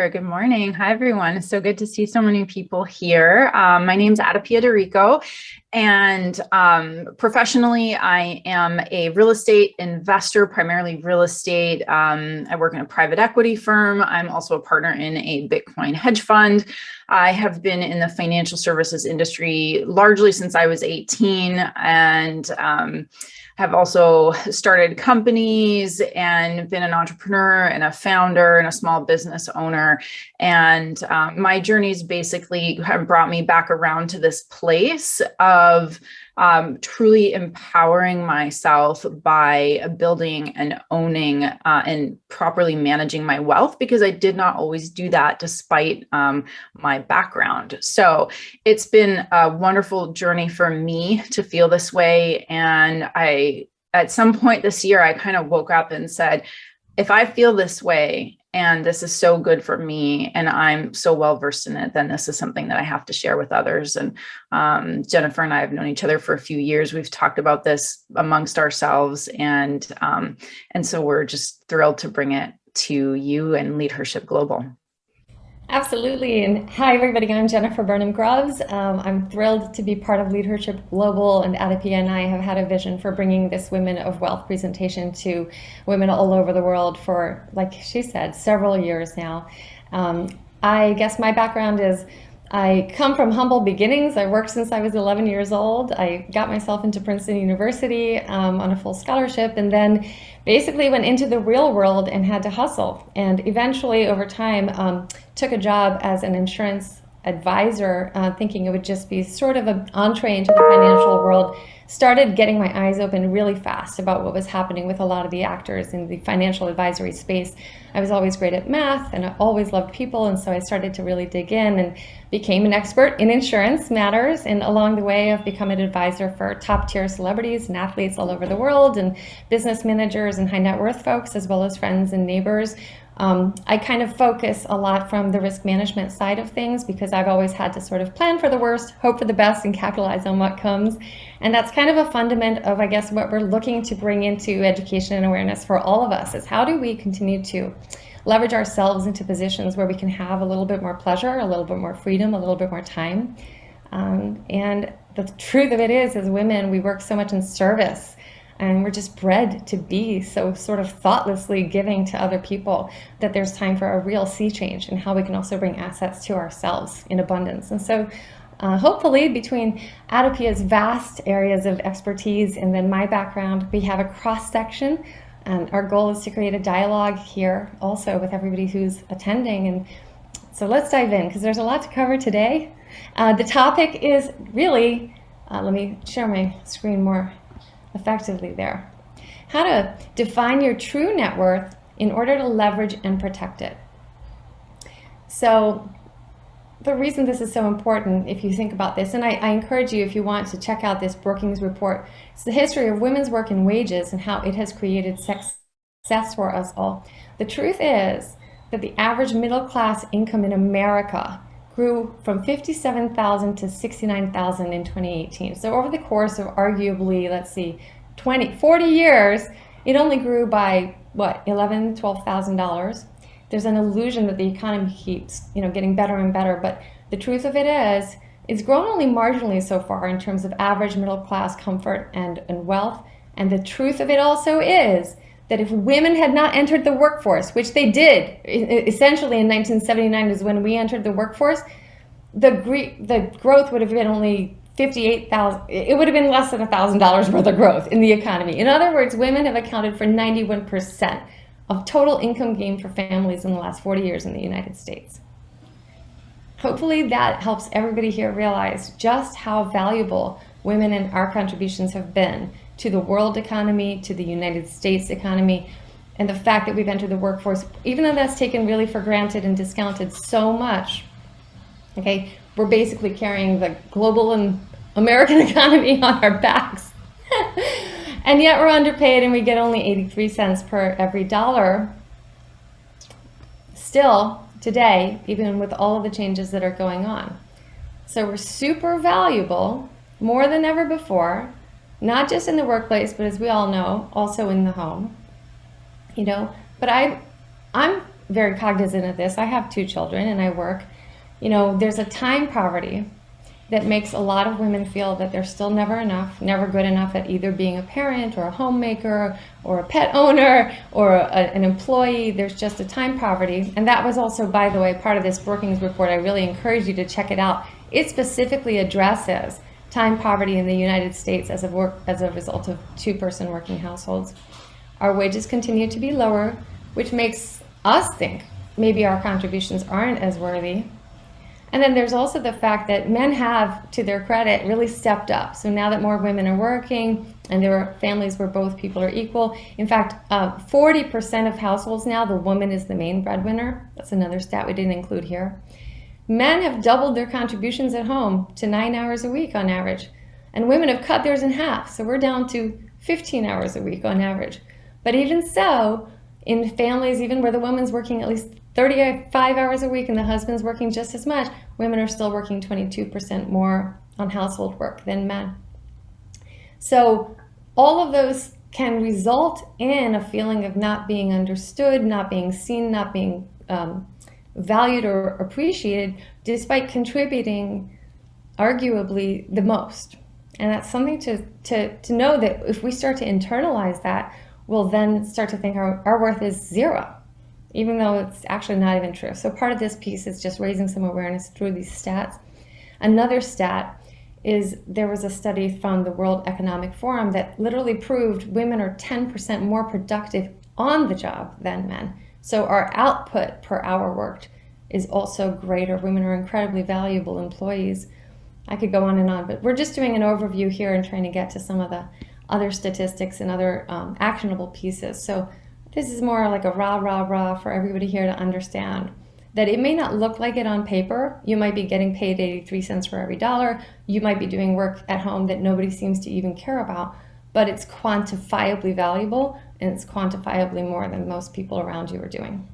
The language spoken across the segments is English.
pleasure. Good morning. Hi, everyone. So good to see so many people here. My name is Adapia Dorico, and professionally, I am a real estate investor, primarily real estate. I work in a private equity firm. I'm also a partner in a Bitcoin hedge fund. I have been in the financial services industry largely since I was 18, and have also started companies and been an entrepreneur and a founder and a small business owner. And my journeys basically have brought me back around to this place of truly empowering myself by building and owning and properly managing my wealth, because I did not always do that despite my background. So it's been a wonderful journey for me to feel this way. And at some point this year, I kind of woke up and said, if I feel this way and this is so good for me and I'm so well versed in it, then this is something that I have to share with others. And Jennifer and I have known each other for a few years. We've talked about this amongst ourselves, and so we're just thrilled to bring it to you and Leadership Global. Absolutely. And hi, everybody. I'm Jennifer Burnham Grubbs. I'm thrilled to be part of Leadership Global, and Adipia and I have had a vision for bringing this Women of Wealth presentation to women all over the world for, like she said, several years now. I guess my background is I come from humble beginnings. I worked since I was 11 years old. I got myself into Princeton University on a full scholarship, and then basically went into the real world and had to hustle. And eventually, over time, took a job as an insurance advisor, thinking it would just be sort of an entree into the financial world. Started getting my eyes open really fast about what was happening with a lot of the actors in the financial advisory space. I was always great at math and I always loved people, and so I started to really dig in and became an expert in insurance matters. And along the way, I've become an advisor for top tier celebrities and athletes all over the world, and business managers and high net worth folks, as well as friends and neighbors. I kind of focus a lot from the risk management side of things, because I've always had to sort of plan for the worst, hope for the best, and capitalize on what comes. And that's kind of a fundament of, I guess, what we're looking to bring into education and awareness for all of us, is how do we continue to leverage ourselves into positions where we can have a little bit more pleasure, a little bit more freedom, a little bit more time. And the truth of it is, as women, we work so much in service. And we're just bred to be so sort of thoughtlessly giving to other people that there's time for a real sea change and how we can also bring assets to ourselves in abundance. And so hopefully between Adapia's vast areas of expertise and then my background, we have a cross section. And our goal is to create a dialogue here also with everybody who's attending. And so let's dive in, because there's a lot to cover today. The topic is really, let me share my screen more effectively there. How to define your true net worth in order to leverage and protect it. So the reason this is so important, if you think about this, and I encourage you, if you want, to check out this Brookings report. It's the history of women's work and wages and how it has created success for us all. The truth is that the average middle class income in America grew from 57,000 to 69,000 in 2018. So over the course of arguably, let's see, 40 years, it only grew by what, $11,000, $12,000. There's an illusion that the economy keeps, getting better and better, but the truth of it is, it's grown only marginally so far in terms of average middle class comfort and wealth. And the truth of it also is that if women had not entered the workforce, which they did, essentially in 1979 is when we entered the workforce, the growth would have been only 58,000. It would have been less than $1,000 worth of growth in the economy. In other words, women have accounted for 91% of total income gain for families in the last 40 years in the United States. Hopefully that helps everybody here realize just how valuable women and our contributions have been to the world economy, to the United States economy, and the fact that we've entered the workforce, even though that's taken really for granted and discounted so much, okay, we're basically carrying the global and American economy on our backs. And yet we're underpaid and we get only 83 cents per every dollar. Still, today, even with all of the changes that are going on. So we're super valuable, more than ever before, not just in the workplace, but as we all know, also in the home. But I'm very cognizant of this. I have 2 children and I work. There's a time poverty that makes a lot of women feel that they're still never enough, never good enough at either being a parent or a homemaker or a pet owner or an employee. There's just a time poverty. And that was also, by the way, part of this Brookings report. I really encourage you to check it out. It specifically addresses time poverty in the United States as a result of 2-person working households. Our wages continue to be lower, which makes us think maybe our contributions aren't as worthy. And then there's also the fact that men have, to their credit, really stepped up. So now that more women are working and there are families where both people are equal, in fact, 40% of households now, the woman is the main breadwinner. That's another stat we didn't include here. Men have doubled their contributions at home to 9 hours a week on average. And women have cut theirs in half. So we're down to 15 hours a week on average. But even so, in families, even where the woman's working at least 35 hours a week and the husband's working just as much, women are still working 22% more on household work than men. So all of those can result in a feeling of not being understood, not being seen, not being valued or appreciated, despite contributing arguably the most. And that's something to know, that if we start to internalize that, we'll then start to think our worth is zero, even though it's actually not even true. So part of this piece is just raising some awareness through these stats. Another stat is there was a study from the World Economic Forum that literally proved women are 10% more productive on the job than men. So our output per hour worked is also greater. Women are incredibly valuable employees. I could go on, but we're just doing an overview here and trying to get to some of the other statistics and other actionable pieces. So this is more like a rah for everybody here to understand that it may not look like it on paper. You might be getting paid 83 cents for every dollar. You might be doing work at home that nobody seems to even care about, but it's quantifiably valuable and it's quantifiably more than most people around you are doing.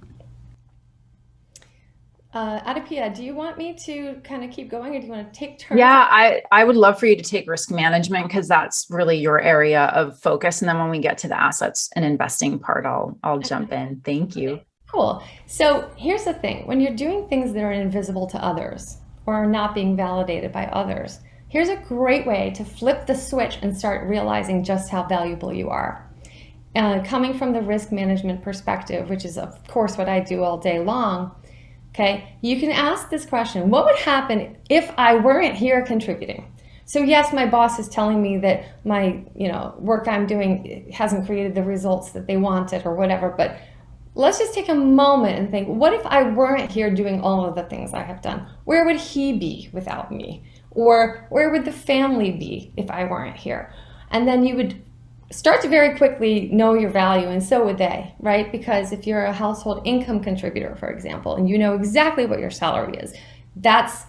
Adapia, do you want me to kind of keep going, or do you want to take turns? Yeah, I would love for you to take risk management, because that's really your area of focus. And then when we get to the assets and investing part, I'll jump in. Thank you. Okay, cool. So here's the thing. When you're doing things that are invisible to others or are not being validated by others, here's a great way to flip the switch and start realizing just how valuable you are. Coming from the risk management perspective, which is of course what I do all day long, okay, you can ask this question: what would happen if I weren't here contributing? So yes, my boss is telling me that my work I'm doing hasn't created the results that they wanted or whatever, but let's just take a moment and think, what if I weren't here doing all of the things I have done? Where would he be without me? Or where would the family be if I weren't here? And then you would start to very quickly know your value, and so would they, right? Because if you're a household income contributor, for example, and you know exactly what your salary is, that's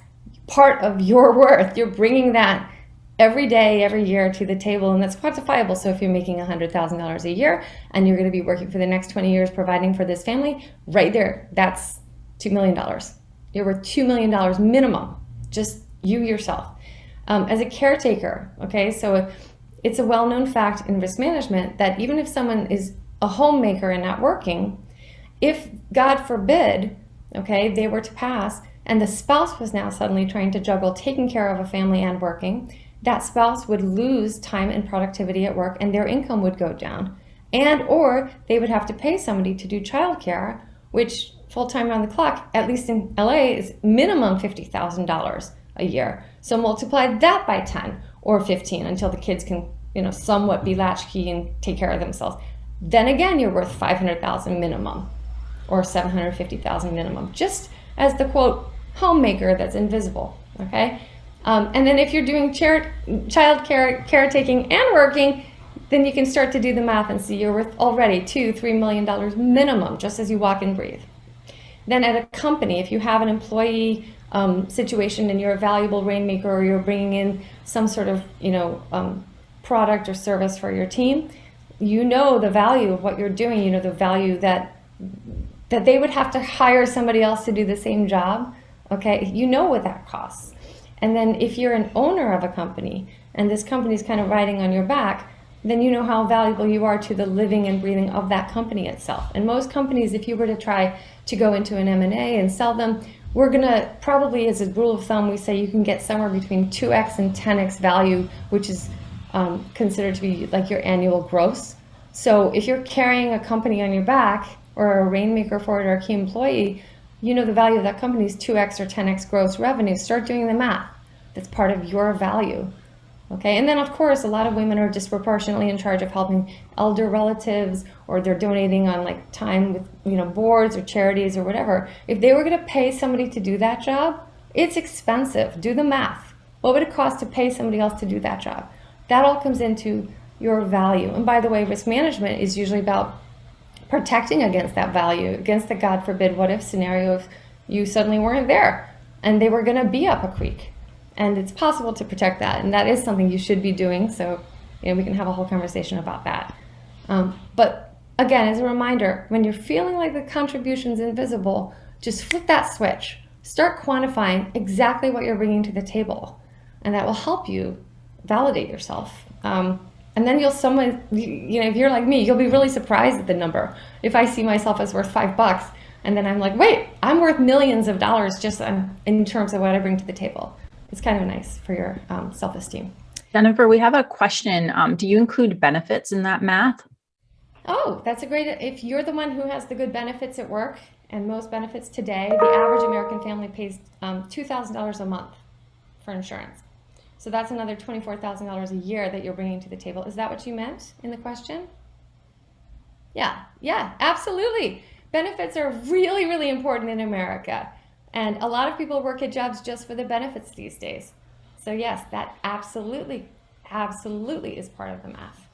part of your worth. You're bringing that every day, every year to the table, and that's quantifiable. So if you're making $100,000 a year and you're going to be working for the next 20 years providing for this family, right there, that's $2 million. You're worth $2 million minimum, just you yourself. As a caretaker, okay, so it's a well-known fact in risk management that even if someone is a homemaker and not working, if, God forbid, okay, they were to pass and the spouse was now suddenly trying to juggle taking care of a family and working, that spouse would lose time and productivity at work and their income would go down. And or they would have to pay somebody to do childcare, which full-time around the clock, at least in LA, is minimum $50,000 a year. So multiply that by 10 or 15 until the kids can, somewhat be latchkey and take care of themselves. Then again, you're worth $500,000 minimum or $750,000 minimum, just as the quote homemaker that's invisible, okay? And then if you're doing child care, caretaking and working, then you can start to do the math and see you're worth already $2-3 million minimum just as you walk and breathe. Then at a company, if you have an employee situation and you're a valuable rainmaker, or you're bringing in some sort of product or service for your team, you know the value of what you're doing. You know the value that they would have to hire somebody else to do the same job. Okay, you know what that costs. And then if you're an owner of a company and this company is kind of riding on your back, then you know how valuable you are to the living and breathing of that company itself. And most companies, if you were to try to go into an M&A and sell them, we're going to probably, as a rule of thumb, we say you can get somewhere between 2x and 10x value, which is considered to be like your annual gross. So if you're carrying a company on your back or a rainmaker for it or a key employee, you know the value of that company is 2x or 10x gross revenue. Start doing the math. That's part of your value. Okay, and then of course, a lot of women are disproportionately in charge of helping elder relatives, or they're donating on like time with boards or charities or whatever. If they were going to pay somebody to do that job, it's expensive. Do the math. What would it cost to pay somebody else to do that job? That all comes into your value. And by the way, risk management is usually about protecting against that value, against the God forbid what if scenario if you suddenly weren't there and they were going to be up a creek. And it's possible to protect that, and that is something you should be doing. So, we can have a whole conversation about that. But again, as a reminder, when you're feeling like the contribution's invisible, just flip that switch. Start quantifying exactly what you're bringing to the table, and that will help you validate yourself. And then if you're like me, you'll be really surprised at the number. If I see myself as worth $5, and then I'm like, wait, I'm worth millions of dollars just in terms of what I bring to the table. It's kind of nice for your self-esteem. Jennifer, we have a question. Do you include benefits in that math? Oh, that's a great, if you're the one who has the good benefits at work, and most benefits today, the average American family pays $2,000 a month for insurance. So that's another $24,000 a year that you're bringing to the table. Is that what you meant in the question? Yeah, absolutely. Benefits are really, really important in America. And a lot of people work at jobs just for the benefits these days. So yes, that absolutely is part of the math.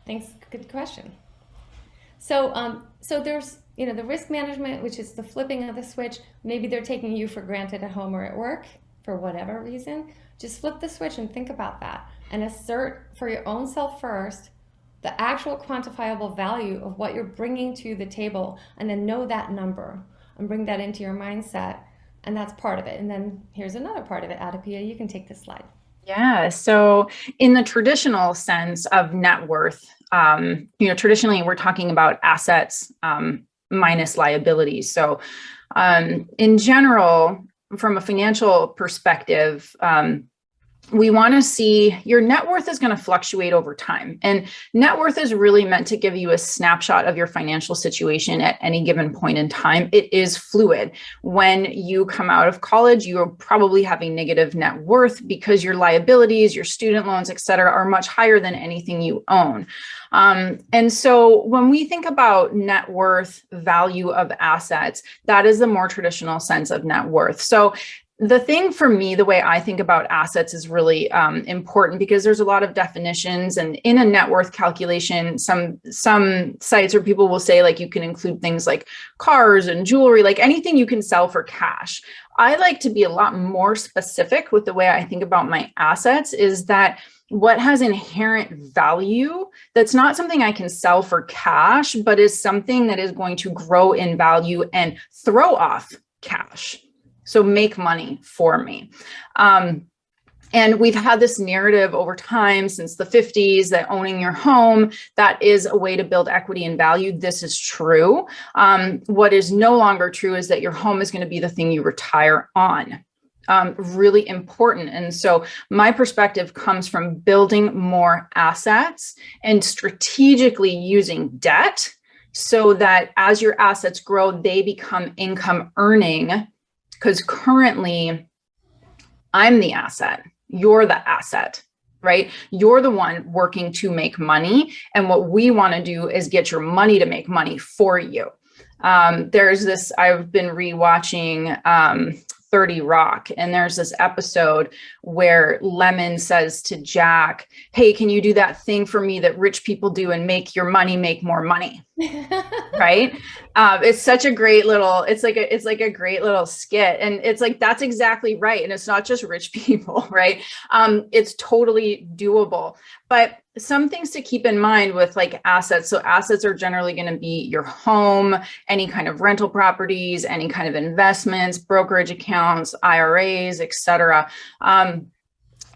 Thanks, good question. So there's, the risk management, which is the flipping of the switch. Maybe they're taking you for granted at home or at work for whatever reason. Just flip the switch and think about that and assert for your own self first the actual quantifiable value of what you're bringing to the table, and then know that number and bring that into your mindset. And that's part of it. And then here's another part of it. Adapia, you can take this slide. Yeah. So in the traditional sense of net worth, traditionally we're talking about assets minus liabilities. So in general, from a financial perspective, we want to see your net worth is going to fluctuate over time. And net worth is really meant to give you a snapshot of your financial situation at any given point in time. It is fluid. When you come out of college, you're probably having negative net worth because your liabilities, your student loans, et cetera, are much higher than anything you own. And so when we think about net worth value of assets, that is the more traditional sense of net worth. So the thing for me, the way I think about assets is really important, because there's a lot of definitions, and in a net worth calculation, some sites where people will say like you can include things like cars and jewelry, like anything you can sell for cash. I like to be a lot more specific with the way I think about my assets, is that what has inherent value, that's not something I can sell for cash, but is something that is going to grow in value and throw off cash. So make money for me. And we've had this narrative over time since the 50s that owning your home, that is a way to build equity and value. This is true. What is no longer true is that your home is going to be the thing you retire on. Really important. And so my perspective comes from building more assets and strategically using debt so that as your assets grow, they become income earning. Because currently, I'm the asset, you're the asset, right? You're the one working to make money. And what we want to do is get your money to make money for you. There's this, I've been rewatching 30 Rock, and there's this episode where Lemon says to Jack, hey, can you do that thing for me that rich people do and make your money make more money? Right? It's such a great little, it's like a great little skit. And it's like, that's exactly right. And it's not just rich people, right? It's totally doable. But some things to keep in mind with like assets. So assets are generally going to be your home, any kind of rental properties, any kind of investments, brokerage accounts, IRAs, et cetera.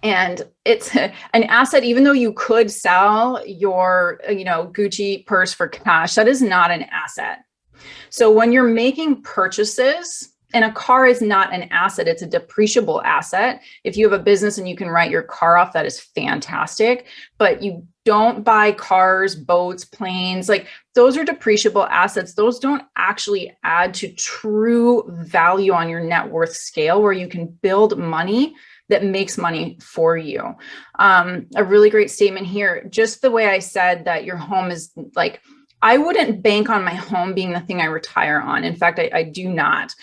And it's an asset, even though you could sell your, Gucci purse for cash, that is not an asset. So when you're making purchases, and a car is not an asset, it's a depreciable asset. If you have a business and you can write your car off, that is fantastic. But you don't buy cars, boats, planes, like those are depreciable assets. Those don't actually add to true value on your net worth scale where you can build money that makes money for you. A really great statement here, just the way I said that your home is like, I wouldn't bank on my home being the thing I retire on. In fact, I do not.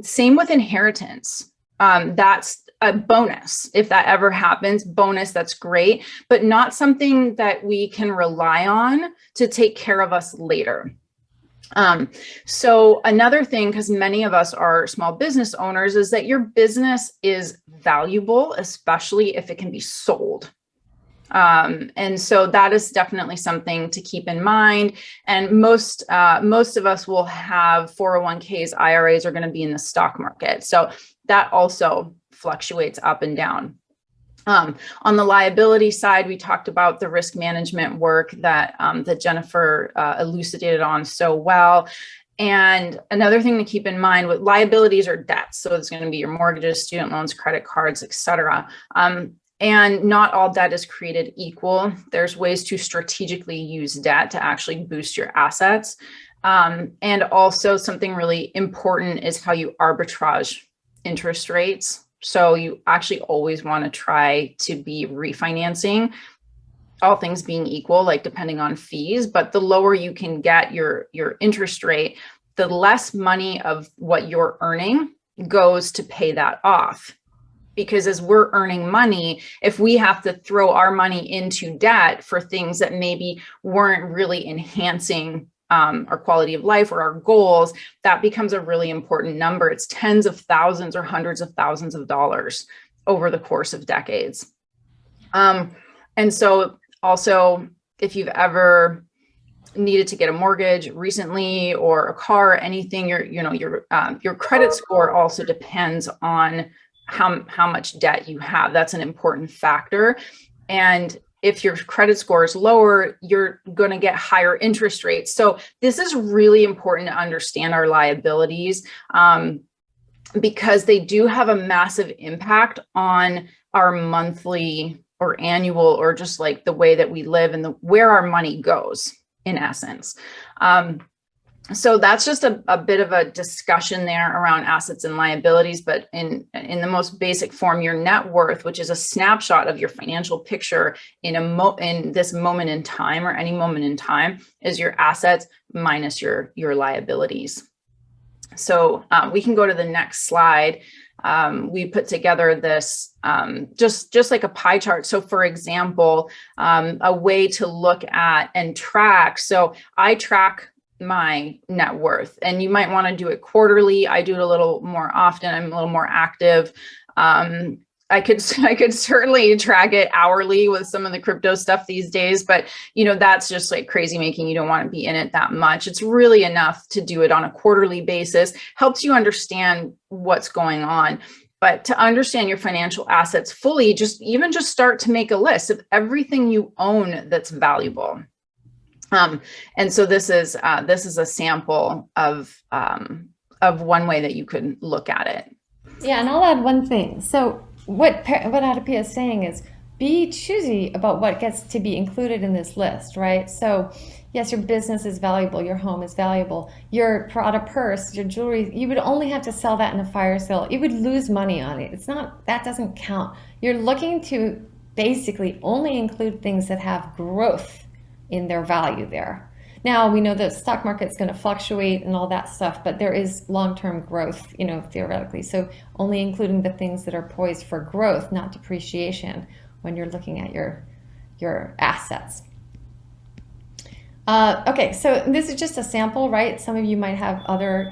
Same with inheritance. That's a bonus. If that ever happens, bonus, that's great, but not something that we can rely on to take care of us later. So another thing, because many of us are small business owners, is that your business is valuable, especially if it can be sold. And so that is definitely something to keep in mind. And most of us will have 401ks, IRAs are going to be in the stock market. So that also fluctuates up and down. On the liability side, we talked about the risk management work that Jennifer elucidated on so well. And another thing to keep in mind with liabilities are debts. So it's going to be your mortgages, student loans, credit cards, et cetera. And not all debt is created equal. There's ways to strategically use debt to actually boost your assets. And also something really important is how you arbitrage interest rates. So you actually always want to try to be refinancing, all things being equal, like depending on fees, but the lower you can get your interest rate, the less money of what you're earning goes to pay that off. Because as we're earning money, if we have to throw our money into debt for things that maybe weren't really enhancing our quality of life or our goals, that becomes a really important number. It's tens of thousands or hundreds of thousands of dollars over the course of decades. And so also, if you've ever needed to get a mortgage recently or a car or anything, your credit score also depends on how much debt you have. That's an important factor. And if your credit score is lower, you're going to get higher interest rates. So this is really important to understand our liabilities because they do have a massive impact on our monthly or annual or just like the way that we live and where our money goes in essence. So that's just a bit of a discussion there around assets and liabilities, but in the most basic form, your net worth, which is a snapshot of your financial picture in this moment in time or any moment in time, is your assets minus your liabilities. So we can go to the next slide. We put together this just like a pie chart. So for example, a way to look at and track. So I track my net worth, and you might want to do it quarterly. I do it a little more often. I'm a little more active. I could certainly track it hourly with some of the crypto stuff these days, but that's just like crazy making. You don't want to be in it that much. It's really enough to do it on a quarterly basis. Helps you understand what's going on. But to understand your financial assets fully, just start to make a list of everything you own that's valuable. And so this is a sample of one way that you could look at it. Yeah, and I'll add one thing. So what Adipia is saying is be choosy about what gets to be included in this list, right? So yes, your business is valuable, your home is valuable, your Prada purse, your jewelry, you would only have to sell that in a fire sale. You would lose money on it. That doesn't count. You're looking to basically only include things that have growth in their value there. Now we know the stock market's going to fluctuate and all that stuff, but there is long-term growth, theoretically. So only including the things that are poised for growth, not depreciation, when you're looking at your assets. Okay, so this is just a sample, right? Some of you might have other,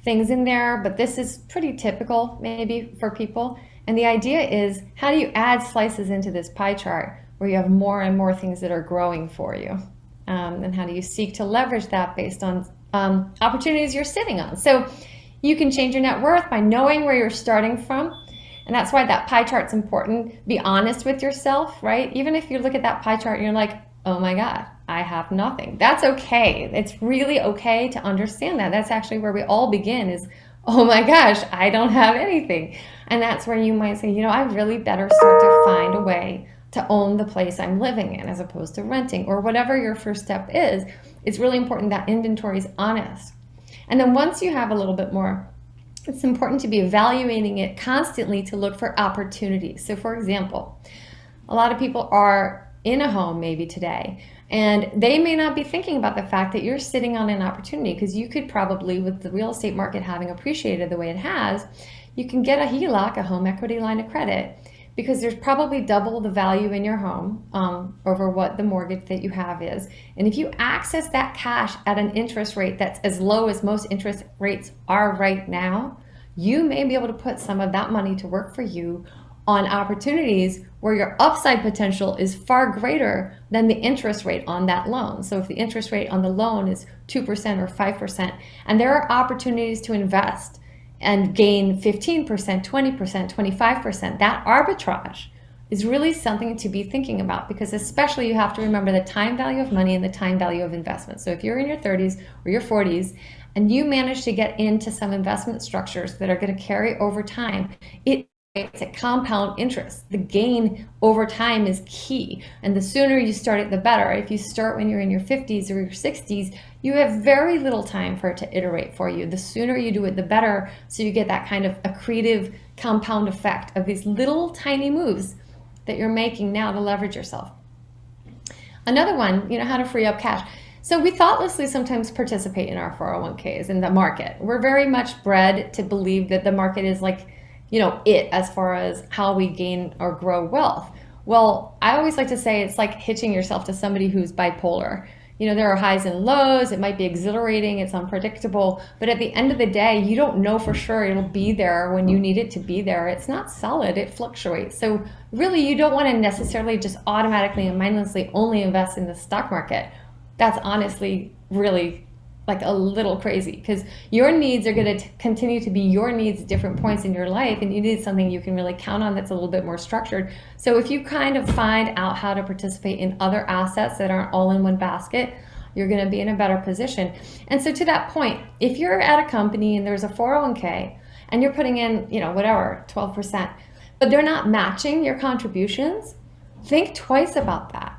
things in there, but this is pretty typical maybe for people. And the idea is, how do you add slices into this pie chart where you have more and more things that are growing for you? And how do you seek to leverage that based on opportunities you're sitting on? So you can change your net worth by knowing where you're starting from. And that's why that pie chart's important. Be honest with yourself, right? Even if you look at that pie chart and you're like, oh my God, I have nothing. That's okay. It's really okay to understand that. That's actually where we all begin is, oh my gosh, I don't have anything. And that's where you might say, I really better start to find a way to own the place I'm living in as opposed to renting, or whatever your first step is. It's really important that inventory is honest. And then once you have a little bit more, it's important to be evaluating it constantly to look for opportunities. So for example, a lot of people are in a home maybe today, and they may not be thinking about the fact that you're sitting on an opportunity, because you could probably, with the real estate market having appreciated the way it has, you can get a HELOC, a home equity line of credit, because there's probably double the value in your home over what the mortgage that you have is. And if you access that cash at an interest rate that's as low as most interest rates are right now, you may be able to put some of that money to work for you on opportunities where your upside potential is far greater than the interest rate on that loan. So if the interest rate on the loan is 2% or 5%, and there are opportunities to invest and gain 15%, 20%, 25%, that arbitrage is really something to be thinking about, because especially you have to remember the time value of money and the time value of investment. So if you're in your 30s or your 40s and you manage to get into some investment structures that are going to carry over time, it's a compound interest. The gain over time is key. And the sooner you start it, the better. If you start when you're in your 50s or your 60s, you have very little time for it to iterate for you. The sooner you do it, the better. So you get that kind of accretive compound effect of these little tiny moves that you're making now to leverage yourself. Another one, how to free up cash. So we thoughtlessly sometimes participate in our 401ks in the market. We're very much bred to believe that the market is like, it as far as how we gain or grow wealth. Well, I always like to say it's like hitching yourself to somebody who's bipolar. There are highs and lows. It might be exhilarating. It's unpredictable. But at the end of the day, you don't know for sure it'll be there when you need it to be there. It's not solid. It fluctuates. So really, you don't want to necessarily just automatically and mindlessly only invest in the stock market. That's honestly really like a little crazy, because your needs are going to continue to be your needs at different points in your life, and you need something you can really count on that's a little bit more structured. So if you kind of find out how to participate in other assets that aren't all in one basket, you're going to be in a better position. And so to that point, if you're at a company and there's a 401k and you're putting in, whatever, 12%, but they're not matching your contributions, think twice about that.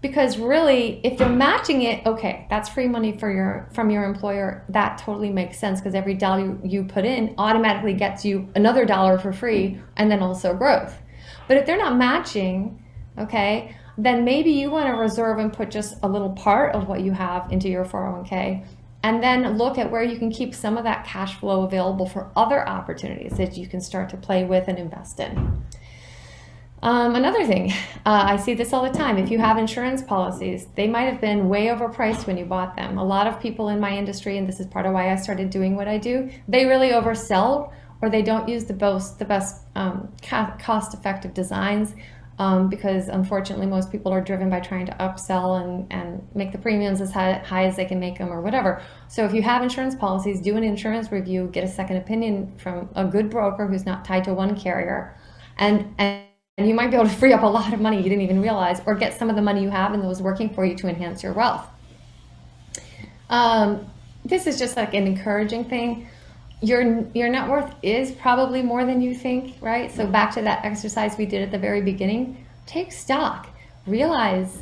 Because really, if they're matching it, okay, that's free money from your employer. That totally makes sense, because every dollar you put in automatically gets you another dollar for free, and then also growth. But if they're not matching, okay, then maybe you want to reserve and put just a little part of what you have into your 401k, and then look at where you can keep some of that cash flow available for other opportunities that you can start to play with and invest in. Another thing, I see this all the time. If you have insurance policies, they might have been way overpriced when you bought them. A lot of people in my industry, and this is part of why I started doing what I do, they really oversell, or they don't use the best cost-effective designs, because unfortunately most people are driven by trying to upsell and make the premiums as high as they can make them or whatever. So if you have insurance policies, do an insurance review, get a second opinion from a good broker who's not tied to one carrier, and you might be able to free up a lot of money you didn't even realize, or get some of the money you have and those working for you to enhance your wealth. This is just like an encouraging thing. Your net worth is probably more than you think, right? So back to that exercise we did at the very beginning, take stock. Realize,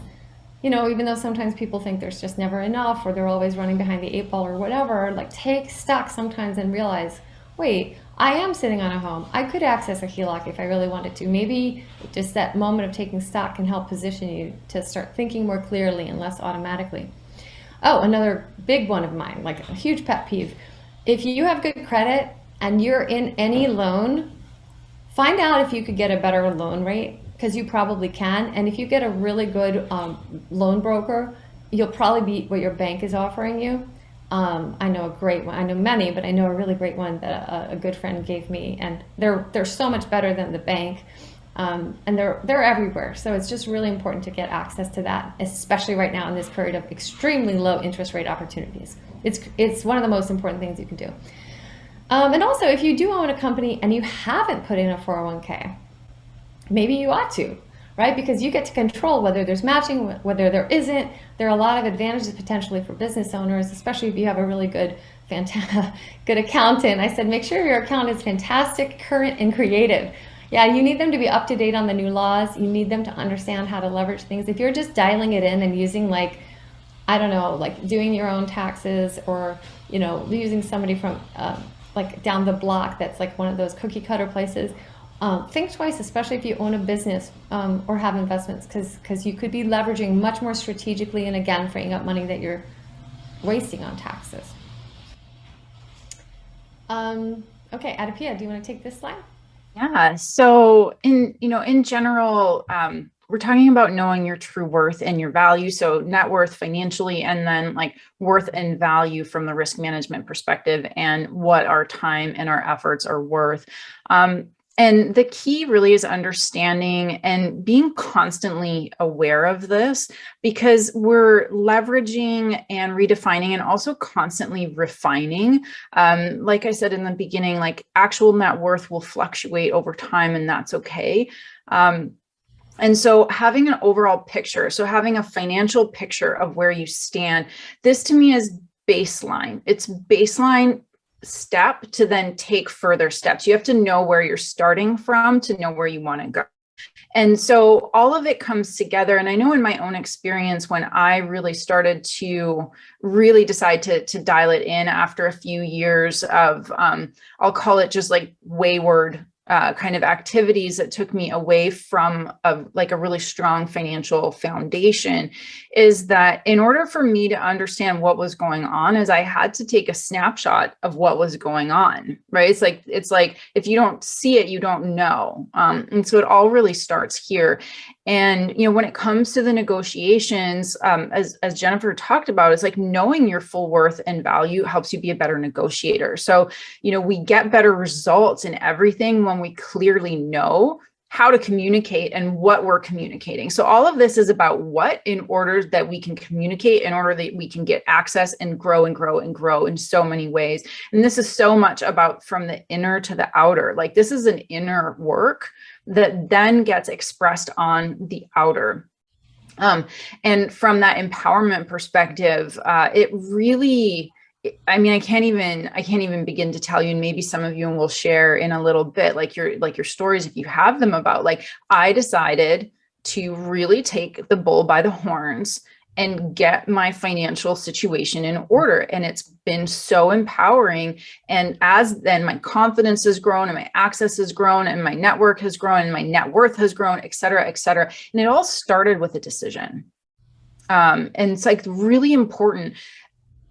even though sometimes people think there's just never enough, or they're always running behind the 8 ball or whatever, like take stock sometimes and realize, wait, I am sitting on a home. I could access a HELOC if I really wanted to. Maybe just that moment of taking stock can help position you to start thinking more clearly and less automatically. Oh, another big one of mine, like a huge pet peeve. If you have good credit and you're in any loan, find out if you could get a better loan rate, because you probably can. And if you get a really good loan broker, you'll probably beat what your bank is offering you. I know a great one. I know many, but I know a really great one that a good friend gave me, and they're so much better than the bank, and they're everywhere. So it's just really important to get access to that, especially right now in this period of extremely low interest rate opportunities. It's one of the most important things you can do. And also, if you do own a company and you haven't put in a 401k, maybe you ought to, right? Because you get to control whether there's matching, whether there isn't. There are a lot of advantages potentially for business owners, especially if you have a really good, good accountant. I said, make sure your accountant is fantastic, current, and creative. Yeah, you need them to be up to date on the new laws. You need them to understand how to leverage things. If you're just dialing it in and using like, I don't know, like doing your own taxes, or, you know, using somebody from like down the block that's like one of those cookie cutter places, think twice, especially if you own a business or have investments, because you could be leveraging much more strategically, and again, freeing up money that you're wasting on taxes. Okay, Adipia, do you want to take this slide? Yeah. So in general, we're talking about knowing your true worth and your value. So net worth financially, and then like worth and value from the risk management perspective, and what our time and our efforts are worth. And the key really is understanding and being constantly aware of this, because we're leveraging and redefining and also constantly refining. Like I said in the beginning, like actual net worth will fluctuate over time, and that's okay. And so having an overall picture, so having a financial picture of where you stand, this to me is baseline. It's baseline step to then take further steps. You have to know where you're starting from to know where you want to go. And so all of it comes together. And I know in my own experience, when I really started to really decide to dial it in after a few years of, I'll call it just like wayward kind of activities that took me away from a really strong financial foundation, is that in order for me to understand what was going on, is I had to take a snapshot of what was going on, right? It's like if you don't see it, you don't know. And so it all really starts here. And, when it comes to the negotiations, as Jennifer talked about, it's like knowing your full worth and value helps you be a better negotiator. So, we get better results in everything when we clearly know how to communicate and what we're communicating. So all of this is about what, in order that we can communicate, in order that we can get access and grow and grow and grow in so many ways. And this is so much about from the inner to the outer. Like this is an inner work that then gets expressed on the outer. And from that empowerment perspective, it really, I mean, I can't even begin to tell you, and maybe some of you will share in a little bit, like your stories, if you have them, about like, I decided to really take the bull by the horns and get my financial situation in order. And it's been so empowering. And as then my confidence has grown, and my access has grown, and my network has grown, and my net worth has grown, et cetera, et cetera. And it all started with a decision. And it's like really important.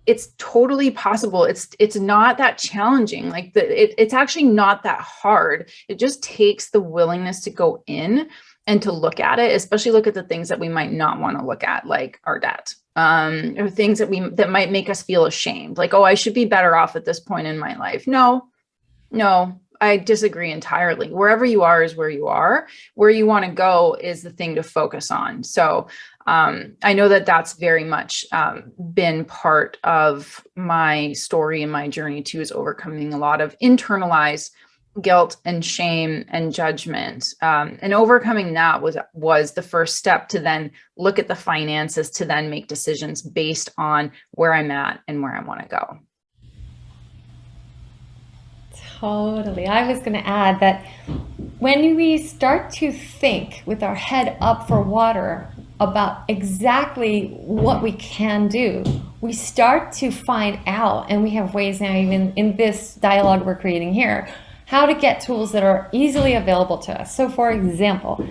It's totally possible. It's not that challenging. Like it's actually not that hard. It just takes the willingness to go in and to look at it, especially look at the things that we might not want to look at, like our debt, or things that might make us feel ashamed. Like, oh, I should be better off at this point in my life. No, I disagree entirely. Wherever you are is where you are. Where you want to go is the thing to focus on. So I know that that's very much been part of my story and my journey too, is overcoming a lot of internalized guilt and shame and judgment. And overcoming that was the first step to then look at the finances, to then make decisions based on where I'm at and where I want to go. Totally. I was going to add that when we start to think with our head up for water about exactly what we can do, we start to find out, and we have ways now, even in this dialogue we're creating here, how to get tools that are easily available to us. So for example,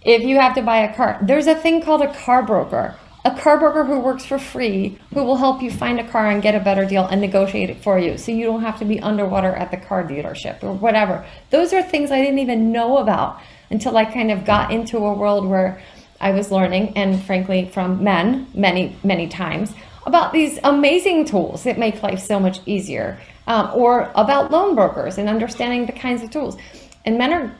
if you have to buy a car, there's a thing called a car broker who works for free, who will help you find a car and get a better deal and negotiate it for you, so you don't have to be underwater at the car dealership or whatever. Those are things I didn't even know about until I kind of got into a world where I was learning, and frankly from men many, many times, about these amazing tools that make life so much easier, or about loan brokers and understanding the kinds of tools. And men are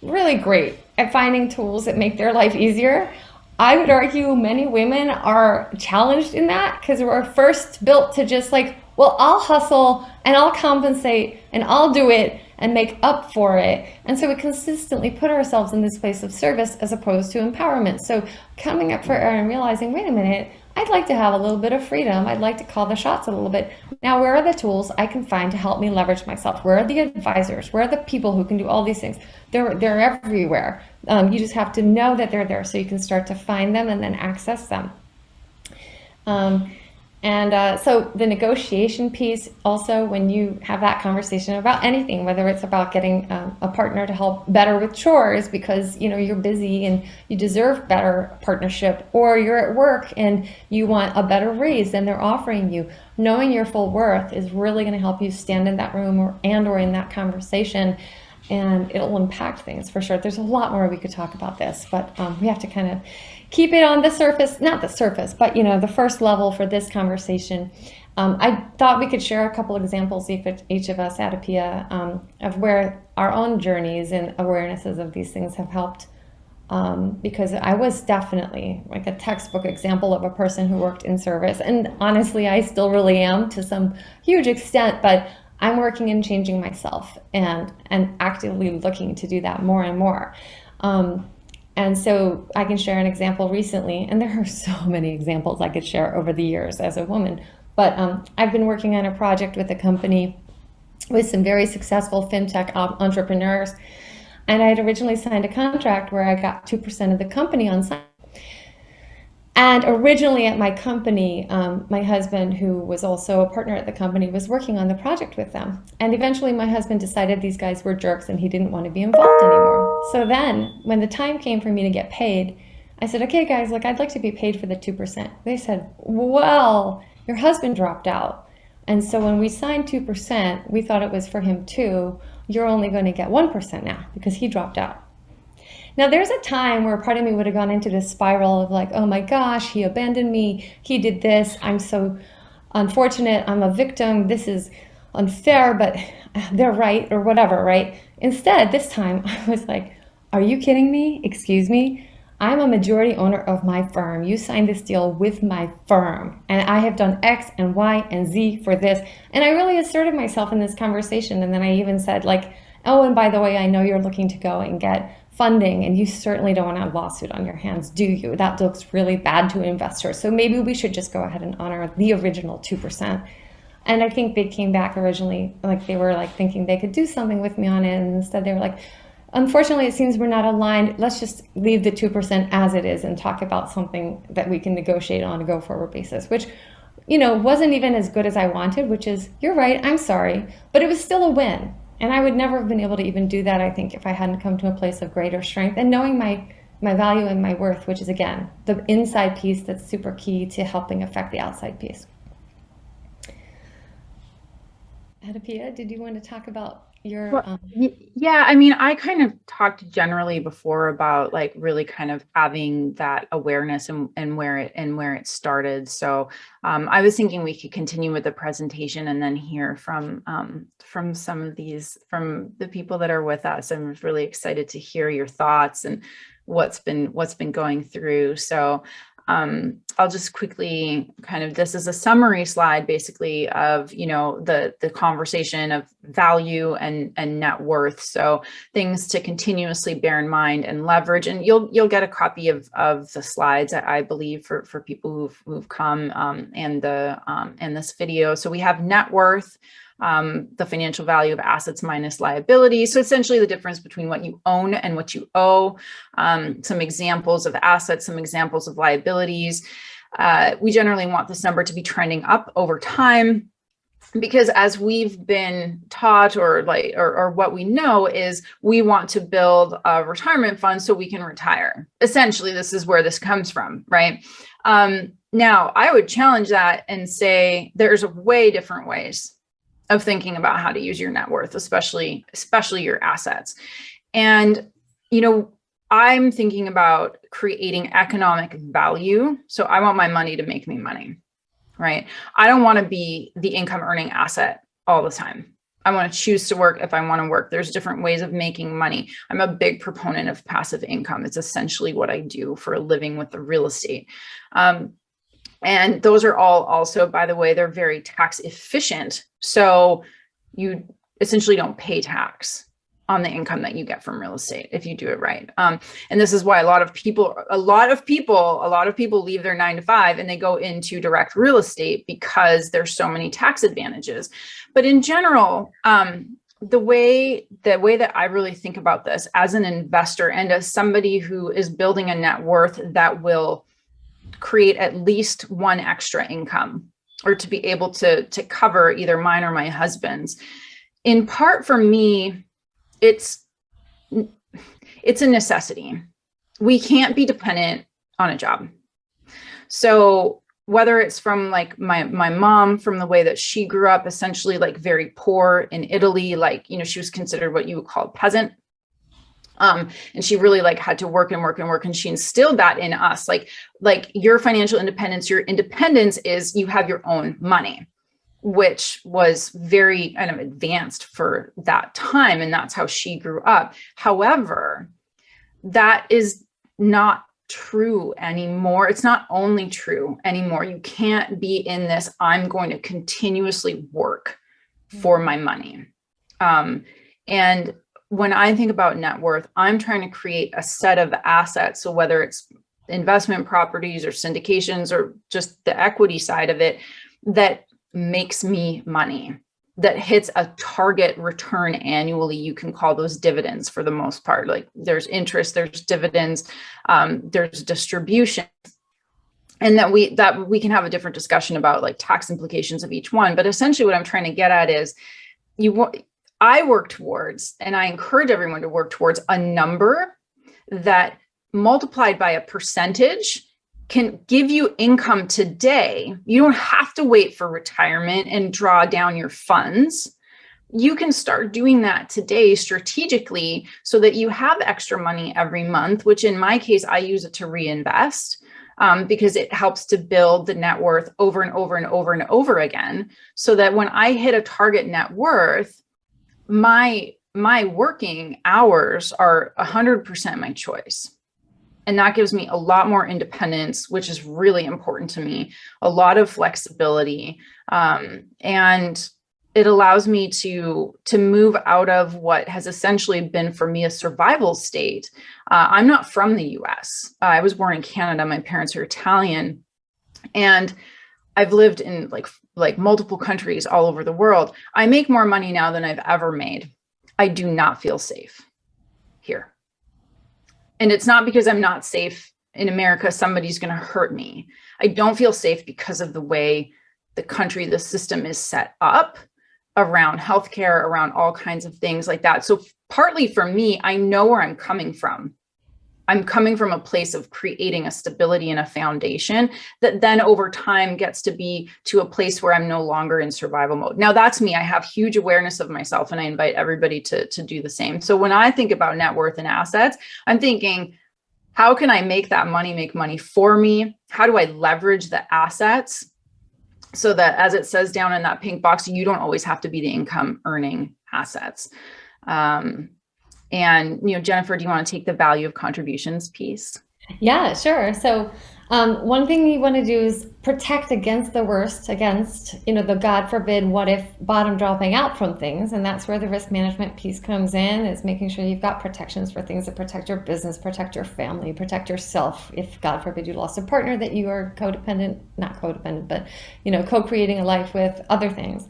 really great at finding tools that make their life easier. I would argue many women are challenged in that, because we're first built to just like well, I'll hustle and I'll compensate and I'll do it and make up for it. And so we consistently put ourselves in this place of service as opposed to empowerment. So coming up for air and realizing, wait a minute, I'd like to have a little bit of freedom. I'd like to call the shots a little bit. Now, where are the tools I can find to help me leverage myself? Where are the advisors? Where are the people who can do all these things? They're everywhere. You just have to know that they're there so you can start to find them and then access them. So the negotiation piece also, when you have that conversation about anything, whether it's about getting a partner to help better with chores because you're busy and you deserve better partnership, or you're at work and you want a better raise than they're offering you, knowing your full worth is really going to help you stand in that room or in that conversation, and it'll impact things for sure. There's a lot more we could talk about this, but we have to kind of keep it on the surface, not the surface, but the first level for this conversation. I thought we could share a couple examples, each of us, Adipia, of where our own journeys and awarenesses of these things have helped. Because I was definitely like a textbook example of a person who worked in service. And honestly, I still really am to some huge extent, but I'm working and changing myself and actively looking to do that more and more. And so I can share an example recently, and there are so many examples I could share over the years as a woman, but I've been working on a project with a company with some very successful fintech entrepreneurs, and I had originally signed a contract where I got 2% of the company on site. And originally at my company, my husband, who was also a partner at the company, was working on the project with them. And eventually my husband decided these guys were jerks and he didn't want to be involved anymore. So then when the time came for me to get paid, I said, okay, guys, look, I'd like to be paid for the 2%. They said, well, your husband dropped out. And so when we signed 2%, we thought it was for him too. You're only going to get 1% now because he dropped out. Now, there's a time where part of me would have gone into this spiral of like, oh my gosh, he abandoned me, he did this, I'm so unfortunate, I'm a victim, this is unfair, but they're right, or whatever, right? Instead, this time, I was like, are you kidding me? Excuse me? I'm a majority owner of my firm. You signed this deal with my firm, and I have done X and Y and Z for this. And I really asserted myself in this conversation, and then I even said like, oh, and by the way, I know you're looking to go and get funding, and you certainly don't want a lawsuit on your hands, do you? That looks really bad to investors. So maybe we should just go ahead and honor the original 2%. And I think they came back originally, like they were like thinking they could do something with me on it. And instead they were like, unfortunately, it seems we're not aligned. Let's just leave the 2% as it is and talk about something that we can negotiate on a go forward basis, which, wasn't even as good as I wanted, which is, you're right, I'm sorry, but it was still a win. And I would never have been able to even do that, I think, if I hadn't come to a place of greater strength and knowing my value and my worth, which is, again, the inside piece that's super key to helping affect the outside piece. Adipia, did you want to talk about your... Yeah, I mean, I kind of talked generally before about like really kind of having that awareness and where it started. So I was thinking we could continue with the presentation and then hear from some of these, from the people that are with us. I'm really excited to hear your thoughts and what's been going through. So I'll just quickly this is a summary slide basically of, the conversation of value and net worth. So things to continuously bear in mind and leverage, and you'll get a copy of the slides, I believe, for people who've come and this video. So we have net worth, the financial value of assets minus liabilities. So essentially the difference between what you own and what you owe, some examples of assets, some examples of liabilities. We generally want this number to be trending up over time, because as we've been taught or what we know is we want to build a retirement fund so we can retire. Essentially, this is where this comes from, right? Now, I would challenge that and say there's way different ways of thinking about how to use your net worth, especially your assets. And, I'm thinking about creating economic value. So I want my money to make me money, right? I don't want to be the income earning asset all the time. I want to choose to work if I want to work. There's different ways of making money. I'm a big proponent of passive income. It's essentially what I do for a living with the real estate. And those are all also, by the way, they're very tax efficient. So you essentially don't pay tax on the income that you get from real estate if you do it right. And this is why a lot of people leave their 9 to 5 and they go into direct real estate, because there's so many tax advantages. But in general, the way that I really think about this as an investor and as somebody who is building a net worth that will create at least one extra income, or to be able to cover either mine or my husband's, in part for me, it's a necessity. We can't be dependent on a job. So whether it's from like my mom, from the way that she grew up, essentially like very poor in Italy, like, she was considered what you would call a peasant. And she really like had to work and work and work. And she instilled that in us, like your financial independence, your independence is you have your own money, which was very kind of advanced for that time. And that's how she grew up. However, that is not true anymore. It's not only true anymore. You can't be in this, I'm going to continuously work for my money. And when I think about net worth, I'm trying to create a set of assets. So whether it's investment properties or syndications or just the equity side of it, that makes me money, that hits a target return annually. You can call those dividends for the most part. Like there's interest, there's dividends, there's distribution. And that we can have a different discussion about like tax implications of each one. But essentially what I'm trying to get at is I work towards, and I encourage everyone to work towards, a number that multiplied by a percentage can give you income today. You don't have to wait for retirement and draw down your funds. You can start doing that today strategically so that you have extra money every month, which in my case, I use it to reinvest. Because it helps to build the net worth over and over and over and over again, so that when I hit a target net worth, my working hours are 100% my choice. And that gives me a lot more independence, which is really important to me, a lot of flexibility. And it allows me to move out of what has essentially been for me a survival state. I'm not from the US. I was born in Canada. My parents are Italian. And I've lived in like multiple countries all over the world. I make more money now than I've ever made. I do not feel safe here. And it's not because I'm not safe in America, somebody's going to hurt me. I don't feel safe because of the way the country, the system is set up around healthcare, around all kinds of things like that. So partly for me, I know where I'm coming from. I'm coming from a place of creating a stability and a foundation that then over time gets to be to a place where I'm no longer in survival mode. Now that's me. I have huge awareness of myself, and I invite everybody to do the same. So when I think about net worth and assets, I'm thinking, how can I make that money make money for me? How do I leverage the assets so that, as it says down in that pink box, you don't always have to be the income earning assets? And, Jennifer, do you want to take the value of contributions piece? Yeah, sure. So one thing you want to do is protect against the worst, against, the God forbid, what if bottom dropping out from things. And that's where the risk management piece comes in, is making sure you've got protections for things that protect your business, protect your family, protect yourself. If God forbid you lost a partner that you are not codependent, but, co-creating a life with, other things.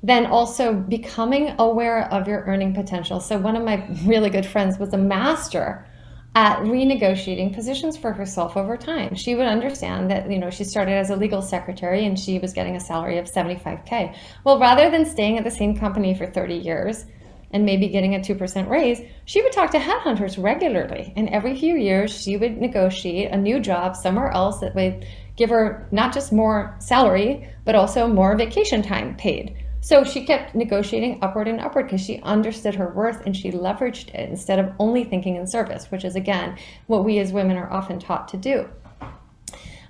Then also becoming aware of your earning potential. So one of my really good friends was a master at renegotiating positions for herself over time. She would understand that, she started as a legal secretary and she was getting a salary of $75K. Well, rather than staying at the same company for 30 years and maybe getting a 2% raise, she would talk to headhunters regularly. And every few years, she would negotiate a new job somewhere else that would give her not just more salary, but also more vacation time paid. So she kept negotiating upward and upward because she understood her worth and she leveraged it instead of only thinking in service, which is, again, what we as women are often taught to do.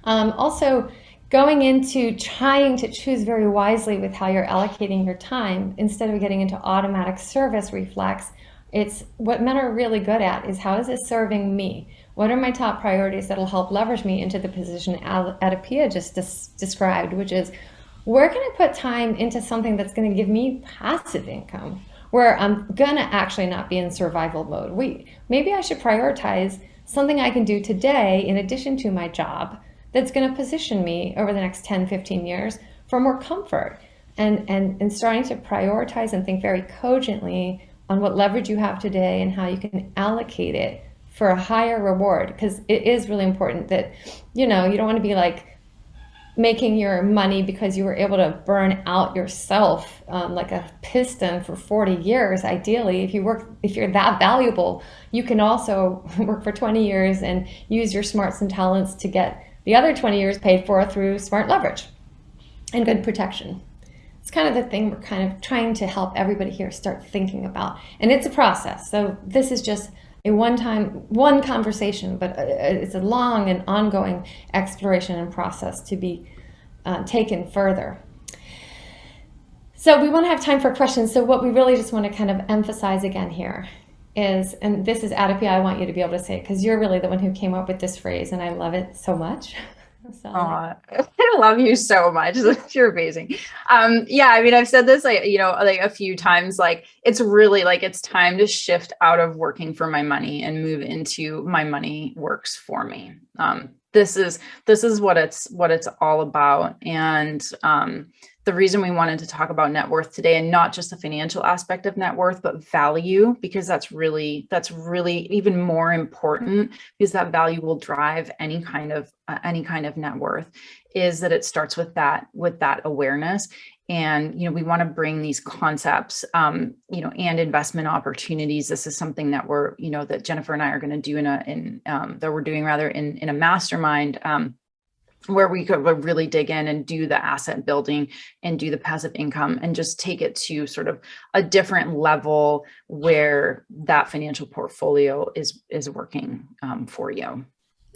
Also, going into trying to choose very wisely with how you're allocating your time instead of getting into automatic service reflex. It's what men are really good at is, how is this serving me? What are my top priorities that'll help leverage me into the position Adipia just described, which is where can I put time into something that's going to give me passive income, where I'm going to actually not be in survival mode? Maybe I should prioritize something I can do today in addition to my job that's going to position me over the next 10, 15 years for more comfort, and starting to prioritize and think very cogently on what leverage you have today and how you can allocate it for a higher reward. Because it is really important that, you don't want to be like making your money because you were able to burn out yourself like a piston for 40 years. Ideally, if you're that valuable, you can also work for 20 years and use your smarts and talents to get the other 20 years paid for through smart leverage and good protection. It's kind of the thing we're kind of trying to help everybody here start thinking about. And it's a process. So this is just a one conversation, but it's a long and ongoing exploration and process to be taken further. So we want to have time for questions. So what we really just want to kind of emphasize again here is, and this is Adipia, I want you to be able to say it because you're really the one who came up with this phrase, and I love it so much. So, I love you so much. You're amazing. Yeah, I mean, I've said this, like a few times, like, it's really like, it's time to shift out of working for my money and move into my money works for me. This is what it's all about. And, the reason we wanted to talk about net worth today, and not just the financial aspect of net worth, but value, because that's really even more important, because that value will drive any kind of net worth, is that it starts with that awareness. And, we want to bring these concepts, and investment opportunities. This is something that that Jennifer and I are going to do in a mastermind, where we could really dig in and do the asset building and do the passive income and just take it to sort of a different level where that financial portfolio is working for you.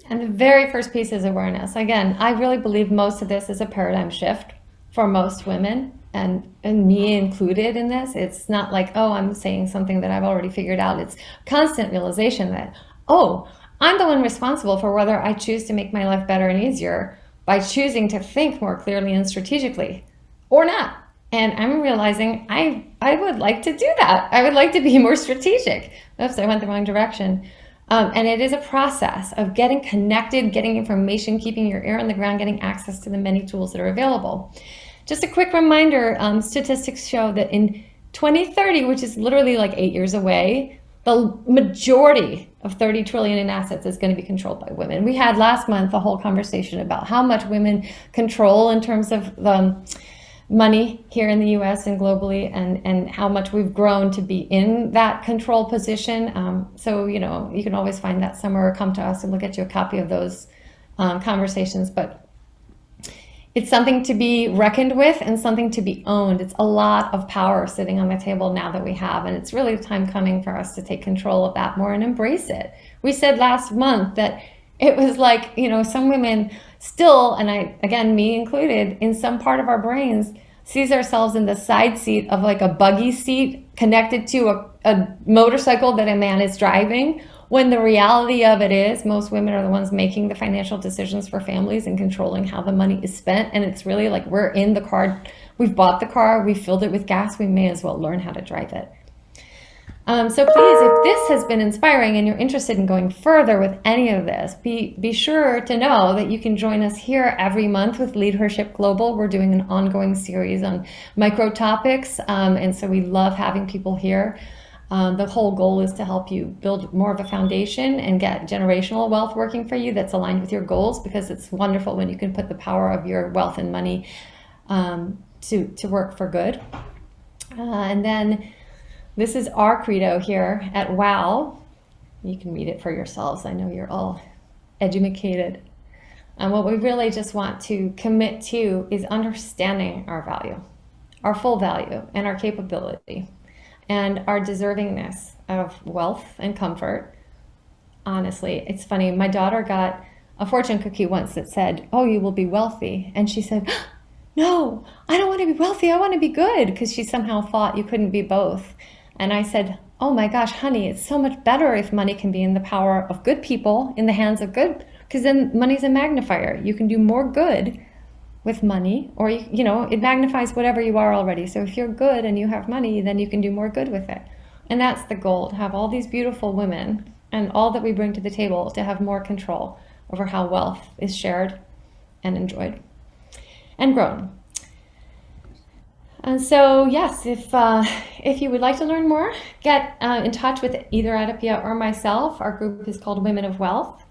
And the very first piece is awareness. Again, I really believe most of this is a paradigm shift for most women, and me included in this. It's not like, oh, I'm saying something that I've already figured out. It's constant realization that, oh, I'm the one responsible for whether I choose to make my life better and easier by choosing to think more clearly and strategically or not. And I'm realizing I would like to do that. I would like to be more strategic. Oops, I went the wrong direction. And it is a process of getting connected, getting information, keeping your ear on the ground, getting access to the many tools that are available. Just a quick reminder, statistics show that in 2030, which is literally like 8 years away, the majority of 30 trillion in assets is going to be controlled by women. We had last month a whole conversation about how much women control in terms of money here in the US and globally, and how much we've grown to be in that control position. So, you can always find that somewhere, or come to us and we'll get you a copy of those conversations. But it's something to be reckoned with and something to be owned. It's a lot of power sitting on the table now that we have, and it's really time coming for us to take control of that more and embrace it. We said last month that it was like, some women still, and again, me included, in some part of our brains, sees ourselves in the side seat of like a buggy seat connected to a motorcycle that a man is driving, when the reality of it is most women are the ones making the financial decisions for families and controlling how the money is spent. And it's really like, we're in the car, we've bought the car, we filled it with gas, we may as well learn how to drive it. So please, if this has been inspiring and you're interested in going further with any of this, be sure to know that you can join us here every month with Leadership Global. We're doing an ongoing series on micro topics, and so we love having people here. The whole goal is to help you build more of a foundation and get generational wealth working for you that's aligned with your goals, because it's wonderful when you can put the power of your wealth and money to work for good. And then this is our credo here at WOW. You can read it for yourselves. I know you're all educated. And what we really just want to commit to is understanding our value, our full value, and our capability, and our deservingness of wealth and comfort. Honestly, it's funny. My daughter got a fortune cookie once that said, "Oh, you will be wealthy." And she said, "No, I don't want to be wealthy. I want to be good," because she somehow thought you couldn't be both. And I said, oh my gosh, honey, it's so much better if money can be in the power of good people, in the hands of good, because then money's a magnifier. You can do more good with money, or it magnifies whatever you are already. So if you're good and you have money, then you can do more good with it. And that's the goal, to have all these beautiful women and all that we bring to the table to have more control over how wealth is shared and enjoyed and grown. And so, yes, if you would like to learn more, get in touch with either Adipia or myself. Our group is called Women of Wealth.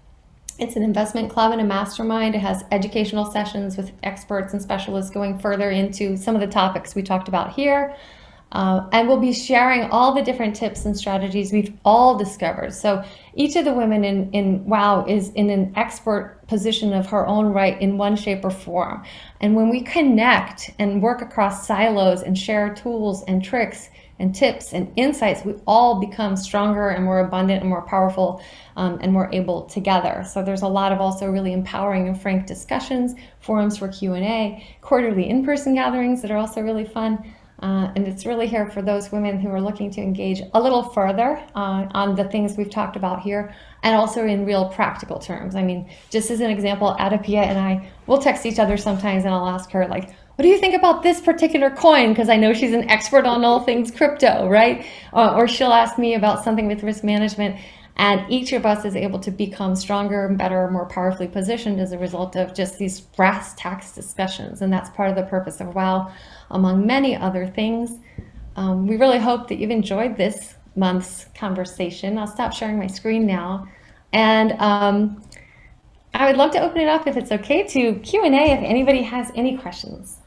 It's an investment club and a mastermind. It has educational sessions with experts and specialists going further into some of the topics we talked about here. And we'll be sharing all the different tips and strategies we've all discovered. So each of the women in WOW is in an expert position of her own right in one shape or form. And when we connect and work across silos and share tools and tricks and tips and insights, we all become stronger and more abundant and more powerful and more able together. So there's a lot of also really empowering and frank discussions, forums for Q&A, quarterly in-person gatherings that are also really fun. And it's really here for those women who are looking to engage a little further on the things we've talked about here, and also in real practical terms. I mean, just as an example, Adipia and I will text each other sometimes, and I'll ask her, like, what do you think about this particular coin? Because I know she's an expert on all things crypto, right? Or she'll ask me about something with risk management. And each of us is able to become stronger, better, more powerfully positioned as a result of just these brass tacks discussions. And that's part of the purpose of WOW, among many other things. We really hope that you've enjoyed this month's conversation. I'll stop sharing my screen now. And I would love to open it up, if it's okay, to Q&A if anybody has any questions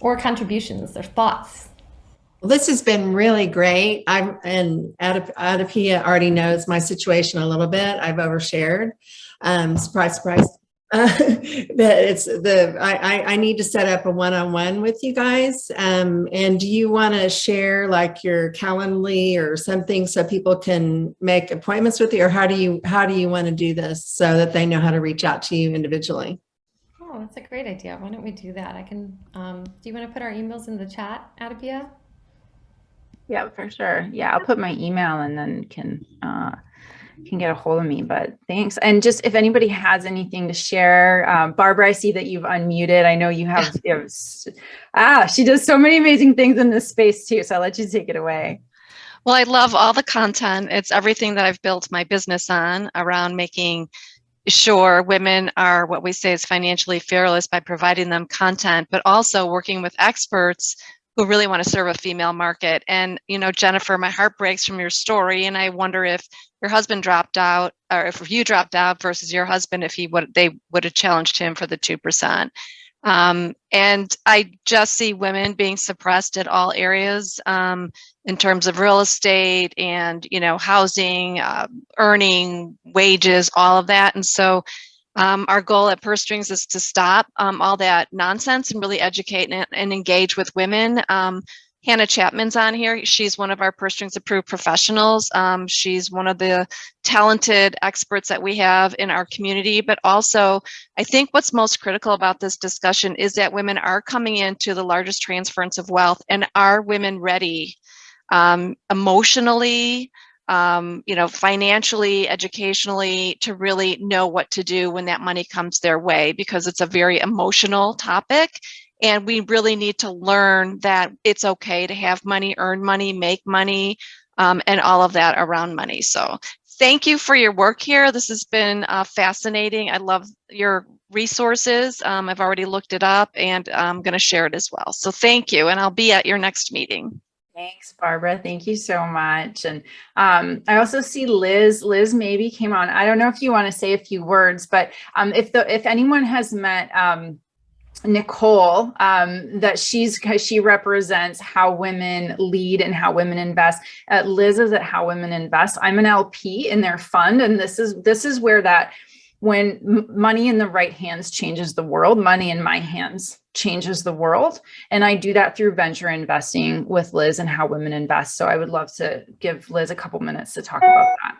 or contributions or thoughts. Well, this has been really great. Adipia already knows my situation a little bit. I've overshared. Surprise, surprise. I need to set up a one-on-one with you guys. And do you want to share like your Calendly or something so people can make appointments with you, or how do you want to do this so that they know how to reach out to you individually? Oh, that's a great idea. Why don't we do that? I can. Do you want to put our emails in the chat, Adipia? Yeah, for sure. Yeah, I'll put my email and then can get a hold of me, but thanks. And just if anybody has anything to share, Barbara, I see that you've unmuted. I know you have, she does so many amazing things in this space too. So I'll let you take it away. Well, I love all the content. It's everything that I've built my business on, around making sure women are what we say is financially fearless by providing them content, but also working with experts who really want to serve a female market. And, Jennifer, my heart breaks from your story. And I wonder if your husband dropped out, or if you dropped out versus your husband, if they would have challenged him for the 2%. And I just see women being suppressed at all areas, in terms of real estate and, housing, earning, wages, all of that. And so our goal at Purse Strings is to stop all that nonsense and really educate and engage with women. Hannah Chapman's on here. She's one of our Purse Strings approved professionals. She's one of the talented experts that we have in our community. But also, I think what's most critical about this discussion is that women are coming into the largest transference of wealth. And are women ready emotionally, financially, educationally, to really know what to do when that money comes their way? Because it's a very emotional topic. And we really need to learn that it's okay to have money, earn money, make money, and all of that around money. So thank you for your work here. This has been fascinating. I love your resources. I've already looked it up, and I'm going to share it as well. So thank you. And I'll be at your next meeting. Thanks, Barbara. Thank you so much. And I also see Liz. Liz maybe came on. I don't know if you want to say a few words, but if anyone has met Nicole, that she represents how women lead and how women invest. Liz is at How Women Invest. I'm an LP in their fund, and this is where that, when money in the right hands changes the world, money in my hands changes the world. And I do that through venture investing with Liz and How Women Invest. So I would love to give Liz a couple minutes to talk about that.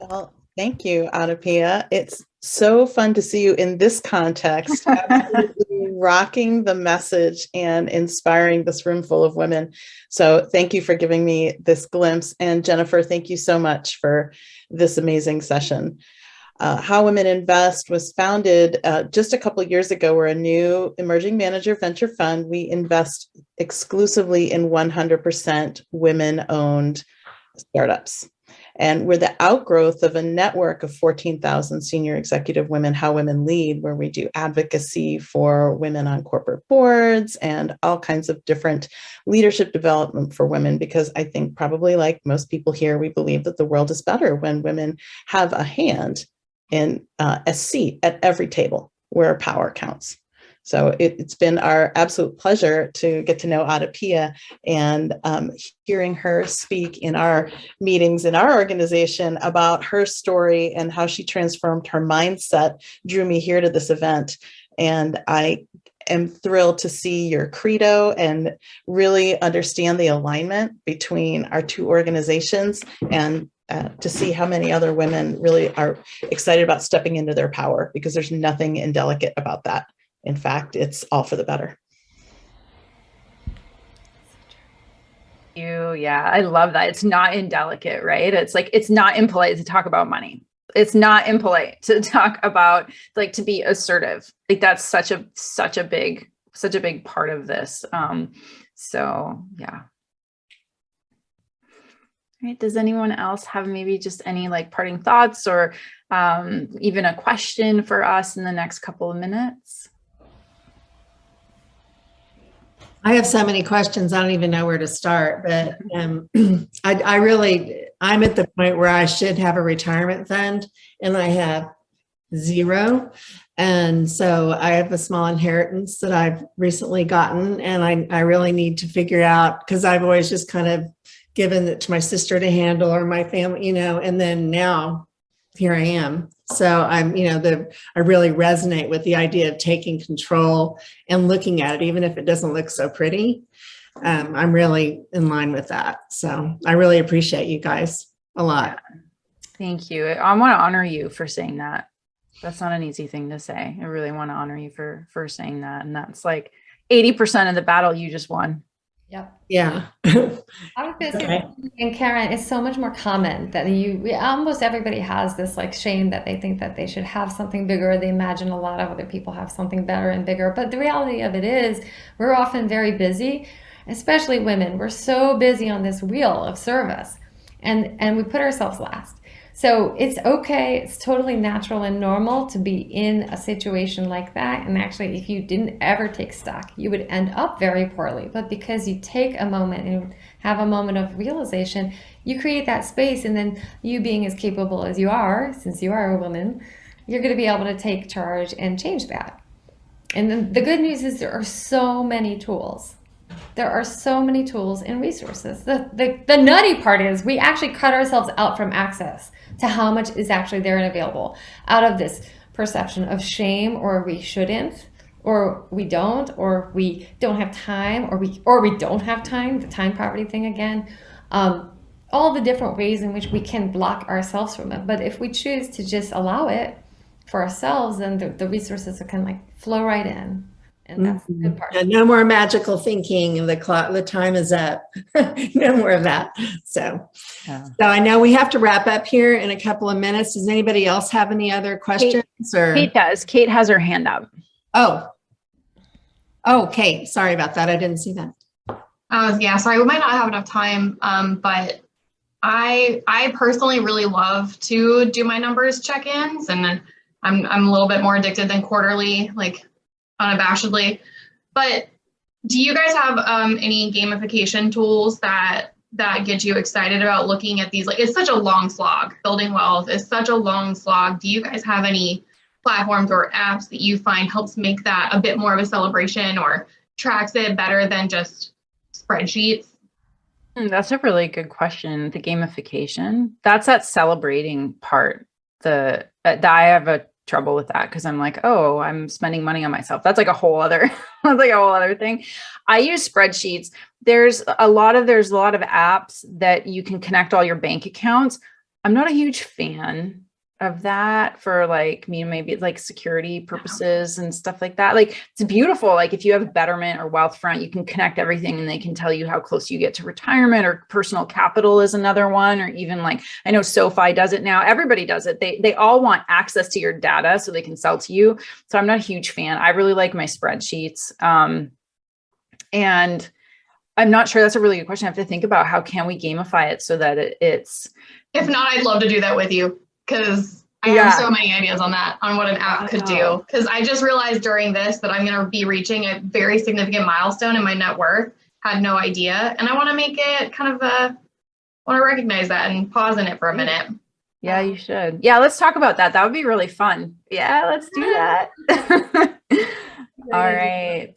Well, thank you, Adipia. It's So fun to see you in this context, absolutely rocking the message and inspiring this room full of women. So thank you for giving me this glimpse. And Jennifer, thank you so much for this amazing session. How Women Invest was founded just a couple of years ago. We're a new emerging manager venture fund. We invest exclusively in 100% women-owned startups. And we're the outgrowth of a network of 14,000 senior executive women, How Women Lead, where we do advocacy for women on corporate boards and all kinds of different leadership development for women, because I think probably like most people here, we believe that the world is better when women have a hand in a seat at every table where power counts. So it's been our absolute pleasure to get to know Adapia, and hearing her speak in our meetings in our organization about her story and how she transformed her mindset drew me here to this event. And I am thrilled to see your credo and really understand the alignment between our two organizations, and to see how many other women really are excited about stepping into their power, because there's nothing indelicate about that. In fact, it's all for the better. Yeah, I love that. It's not indelicate, right? It's like, it's not impolite to talk about money. It's not impolite to talk about, like, to be assertive. Like, that's such a big part of this. So yeah. All right. Does anyone else have maybe just any like parting thoughts, or even a question for us in the next couple of minutes? I have so many questions, I don't even know where to start, but I'm at the point where I should have a retirement fund, and I have zero. And so I have a small inheritance that I've recently gotten, and I really need to figure out, because I've always just kind of given it to my sister to handle, or my family, and then now here I am. So I really resonate with the idea of taking control and looking at it, even if it doesn't look so pretty. I'm really in line with that. So I really appreciate you guys a lot. Thank you. I want to honor you for saying that. That's not an easy thing to say. I really want to honor you for saying that. And that's like 80% of the battle you just won. Yep. Yeah. I was going to say, and Karen, it's so much more common that almost everybody has this like shame that they think that they should have something bigger. They imagine a lot of other people have something better and bigger. But the reality of it is we're often very busy, especially women. We're so busy on this wheel of service, and we put ourselves last. So it's okay. It's totally natural and normal to be in a situation like that. And actually, if you didn't ever take stock, you would end up very poorly. But because you take a moment and have a moment of realization, you create that space. And then you, being as capable as you are, since you are a woman, you're going to be able to take charge and change that. And then the good news is there are so many tools. There are so many tools and resources. The nutty part is we actually cut ourselves out from access to how much is actually there and available out of this perception of shame, or we shouldn't, or we don't have time, or we don't have time, the time poverty thing again. All the different ways in which we can block ourselves from it. But if we choose to just allow it for ourselves, then the resources can like flow right in. And that's the good part. Yeah, no more magical thinking. The time is up. No more of that. So I know we have to wrap up here in a couple of minutes. Does anybody else have any other questions? Kate does. Kate has her hand up. Oh, Kate. Sorry about that. I didn't see that. Yeah, sorry. We might not have enough time, but I personally really love to do my numbers check-ins, and I'm a little bit more addicted than quarterly, like unabashedly. But do you guys have any gamification tools that get you excited about looking at these? Like, it's such a long slog. Building wealth is such a long slog. Do you guys have any platforms or apps that you find helps make that a bit more of a celebration, or tracks it better than just spreadsheets? That's a really good question. The gamification, that's that celebrating part. I have a trouble with that, because I'm like, oh, I'm spending money on myself. That's like a whole other, thing. I use spreadsheets. There's a lot of apps that you can connect all your bank accounts. I'm not a huge fan of that for like, maybe like security purposes and stuff like that. Like it's beautiful. Like if you have Betterment or Wealthfront, you can connect everything and they can tell you how close you get to retirement, or Personal Capital is another one, or even like, I know SoFi does it now. Everybody does it. They all want access to your data so they can sell to you. So I'm not a huge fan. I really like my spreadsheets. And I'm not sure, that's a really good question. I have to think about how can we gamify it so that it's. If not, I'd love to do that with you, because I Yeah. have so many ideas on that, on what an app could do. Because I just realized during this that I'm going to be reaching a very significant milestone in my net worth. Had no idea. And I want to make it kind of want to recognize that and pause in it for a minute. Yeah, you should. Yeah, let's talk about that. That would be really fun. Yeah, let's do that. All right.